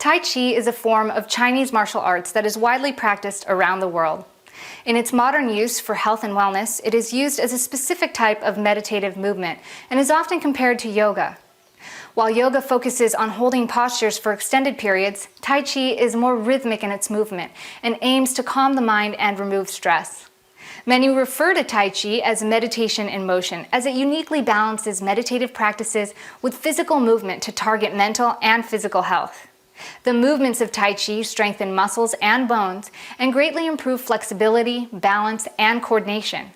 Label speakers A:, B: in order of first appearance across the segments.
A: Tai Chi is a form of Chinese martial arts that is widely practiced around the world. In its modern use for health and wellness, it is used as a specific type of meditative movement and is often compared to yoga. While yoga focuses on holding postures for extended periods, Tai Chi is more rhythmic in its movement and aims to calm the mind and remove stress. Many refer to Tai Chi as meditation in motion, as it uniquely balances meditative practices with physical movement to target mental and physical health. The movements of Tai Chi strengthen muscles and bones and greatly improve flexibility, balance, and coordination.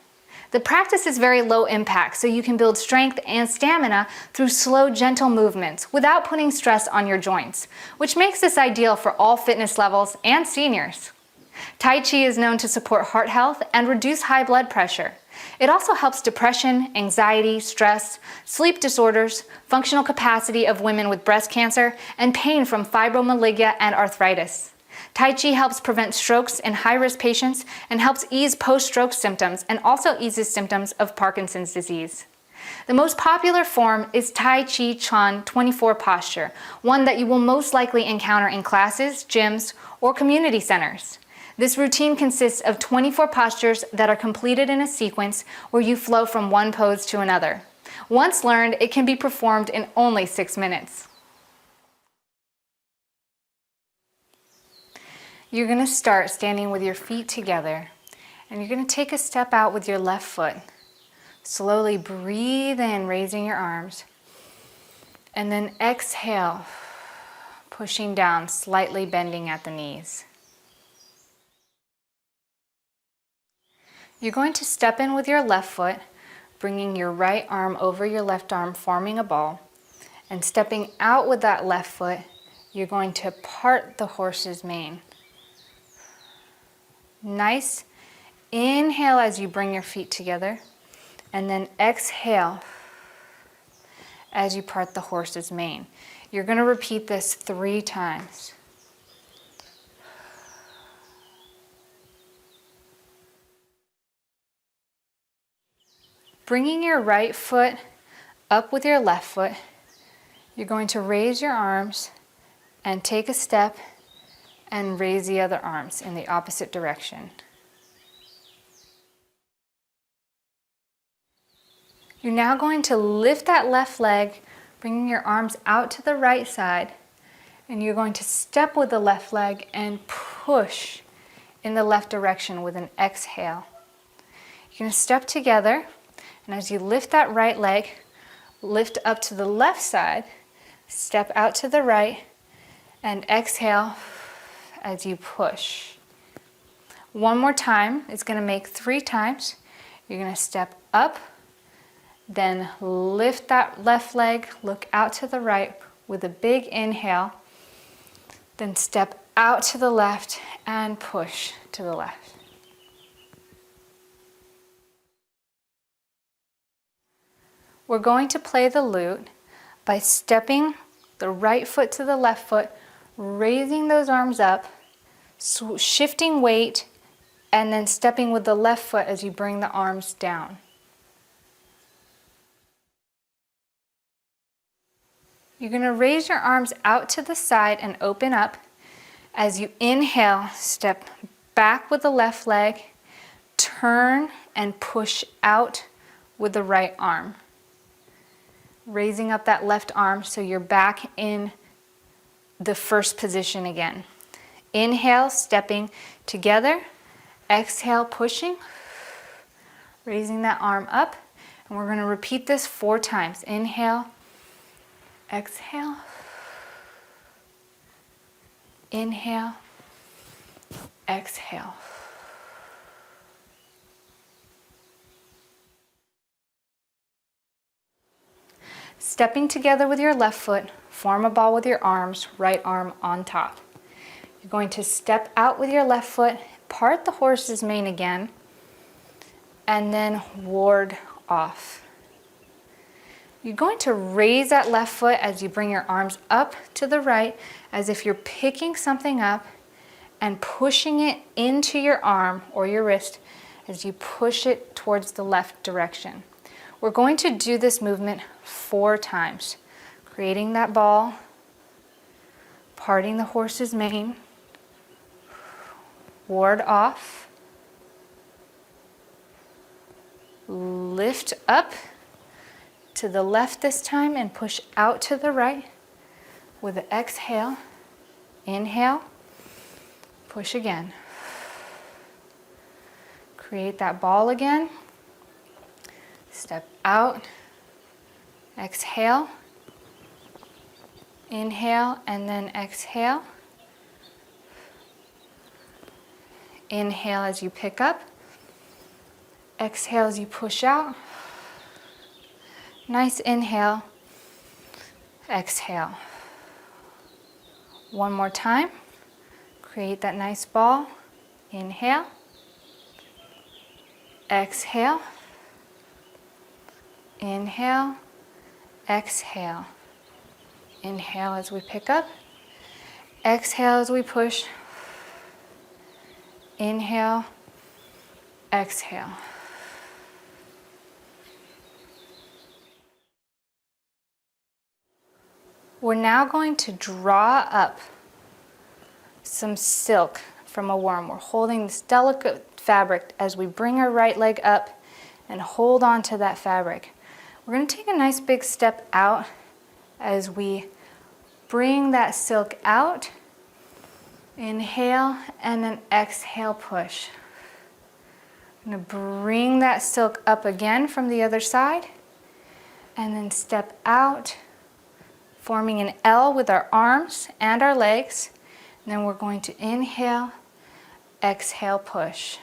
A: The practice is very low impact, so you can build strength and stamina through slow, gentle movements without putting stress on your joints, which makes this ideal for all fitness levels and seniors. Tai Chi is known to support heart health and reduce high blood pressure. It also helps depression, anxiety, stress, sleep disorders, functional capacity of women with breast cancer, and pain from fibromyalgia and arthritis. Tai Chi helps prevent strokes in high-risk patients and helps ease post-stroke symptoms and also eases symptoms of Parkinson's disease. The most popular form is Tai Chi Chuan 24 posture, one that you will most likely encounter in classes, gyms, or community centers. This routine consists of 24 postures that are completed in a sequence where you flow from one pose to another. Once learned, it can be performed in only 6 minutes. You're going to start standing with your feet together, and you're going to take a step out with your left foot. Slowly breathe in, raising your arms, and then exhale, pushing down, slightly bending at the knees. You're going to step in with your left foot, bringing your right arm over your left arm, forming a ball. And stepping out with that left foot, you're going to part the horse's mane. Nice. Inhale as you bring your feet together, and then exhale as you part the horse's mane. You're going to repeat this 3 times. Bringing your right foot up with your left foot, you're going to raise your arms and take a step and raise the other arms in the opposite direction. You're now going to lift that left leg, bringing your arms out to the right side, and you're going to step with the left leg and push in the left direction with an exhale. You're going to step together. And as you lift that right leg, lift up to the left side, step out to the right, and exhale as you push. One more time. It's going to make 3 times. You're going to step up, then lift that left leg, look out to the right with a big inhale, then step out to the left and push to the left. We're going to play the lute by stepping the right foot to the left foot, raising those arms up, shifting weight, and then stepping with the left foot as you bring the arms down. You're going to raise your arms out to the side and open up. As you inhale, step back with the left leg, turn and push out with the right arm. Raising up that left arm so you're back in the first position again. Inhale, stepping together. Exhale, pushing. Raising that arm up. And we're going to repeat this 4 times. Inhale, exhale. Inhale, exhale. Stepping together with your left foot, form a ball with your arms, right arm on top. You're going to step out with your left foot, part the horse's mane again, and then ward off. You're going to raise that left foot as you bring your arms up to the right, as if you're picking something up and pushing it into your arm or your wrist as you push it towards the left direction. We're going to do this movement 4 times, creating that ball, parting the horse's mane, ward off, lift up to the left this time and push out to the right with an exhale. Inhale, push again. Create that ball again. Step out, exhale, inhale, and then exhale. Inhale as you pick up, exhale as you push out. Nice inhale, exhale. One more time. Create that nice ball. Inhale, exhale, inhale, exhale. Inhale as we pick up, exhale as we push. Inhale, exhale. We're now going to draw up some silk from a worm. We're holding this delicate fabric as we bring our right leg up and hold on to that fabric. We're going to take a nice big step out as we bring that silk out. Inhale and then exhale, push. I'm going to bring that silk up again from the other side and then step out, forming an L with our arms and our legs. And then we're going to inhale, exhale, push.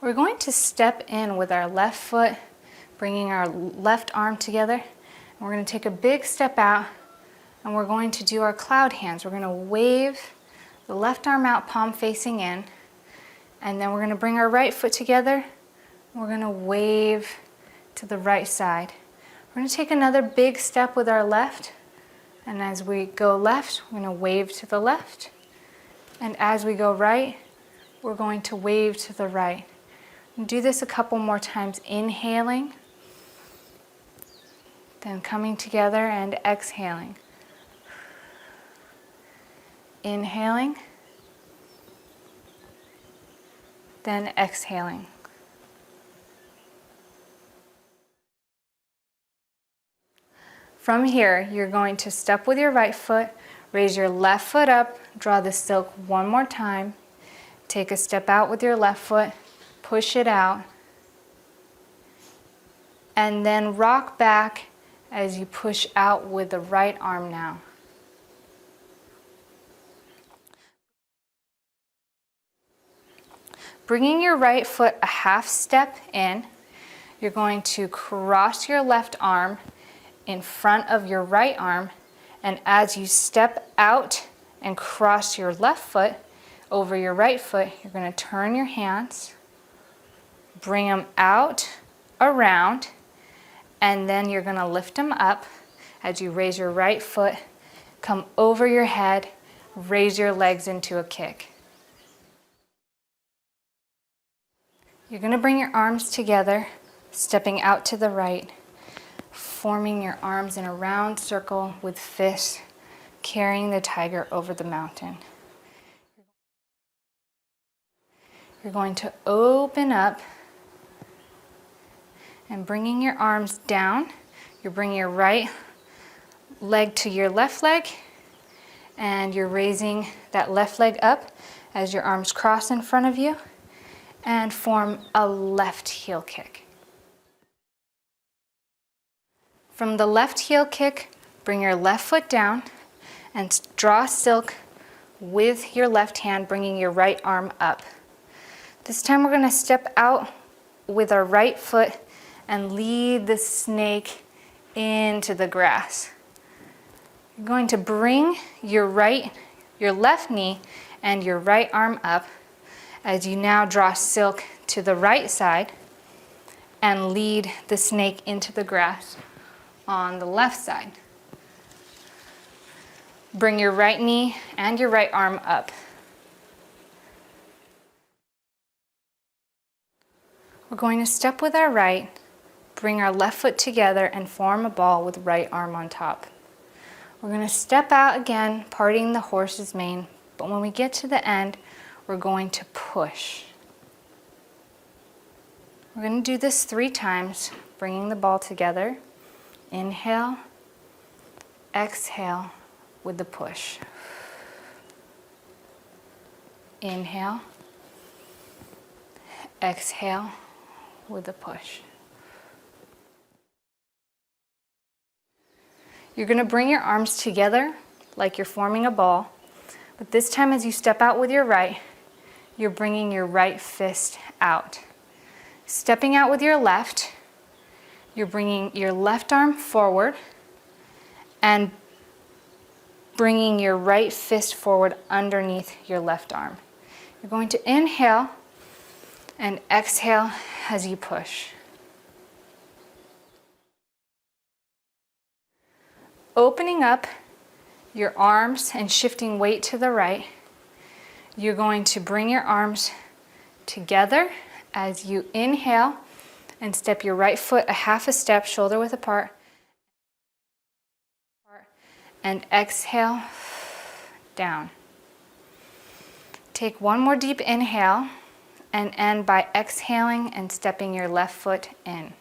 A: We're going to step in with our left foot, bringing our left arm together. And we're going to take a big step out and we're going to do our cloud hands. We're going to wave the left arm out, palm facing in. And then we're going to bring our right foot together. We're going to wave to the right side. We're going to take another big step with our left. And as we go left, we're going to wave to the left. And as we go right, we're going to wave to the right. Do this a couple more times, inhaling, then coming together and exhaling. Inhaling, then exhaling. From here, you're going to step with your right foot, raise your left foot up, draw the silk one more time, take a step out with your left foot, push it out, and then rock back as you push out with the right arm now. Bringing your right foot a half step in, you're going to cross your left arm in front of your right arm, and as you step out and cross your left foot over your right foot, you're going to turn your hands, bring them out, around, and then you're going to lift them up as you raise your right foot, come over your head, raise your legs into a kick. You're going to bring your arms together, stepping out to the right, forming your arms in a round circle with fists, carrying the tiger over the mountain. You're going to open up and bringing your arms down, you're bringing your right leg to your left leg, and you're raising that left leg up as your arms cross in front of you and form a left heel kick. From the left heel kick, bring your left foot down and draw silk with your left hand, bringing your right arm up. This time we're going to step out with our right foot and lead the snake into the grass. You're going to bring your left knee and your right arm up as you now draw silk to the right side and lead the snake into the grass on the left side. Bring your right knee and your right arm up. We're going to step with our right, bring our left foot together and form a ball with right arm on top. We're going to step out again, parting the horse's mane, but when we get to the end, we're going to push. We're going to do this 3 times, bringing the ball together. Inhale, exhale with the push. Inhale, exhale with the push. You're going to bring your arms together like you're forming a ball, but this time as you step out with your right, you're bringing your right fist out. Stepping out with your left, you're bringing your left arm forward and bringing your right fist forward underneath your left arm. You're going to inhale and exhale as you push. Opening up your arms and shifting weight to the right, you're going to bring your arms together as you inhale and step your right foot a half a step, shoulder width apart, and exhale down. Take one more deep inhale and end by exhaling and stepping your left foot in.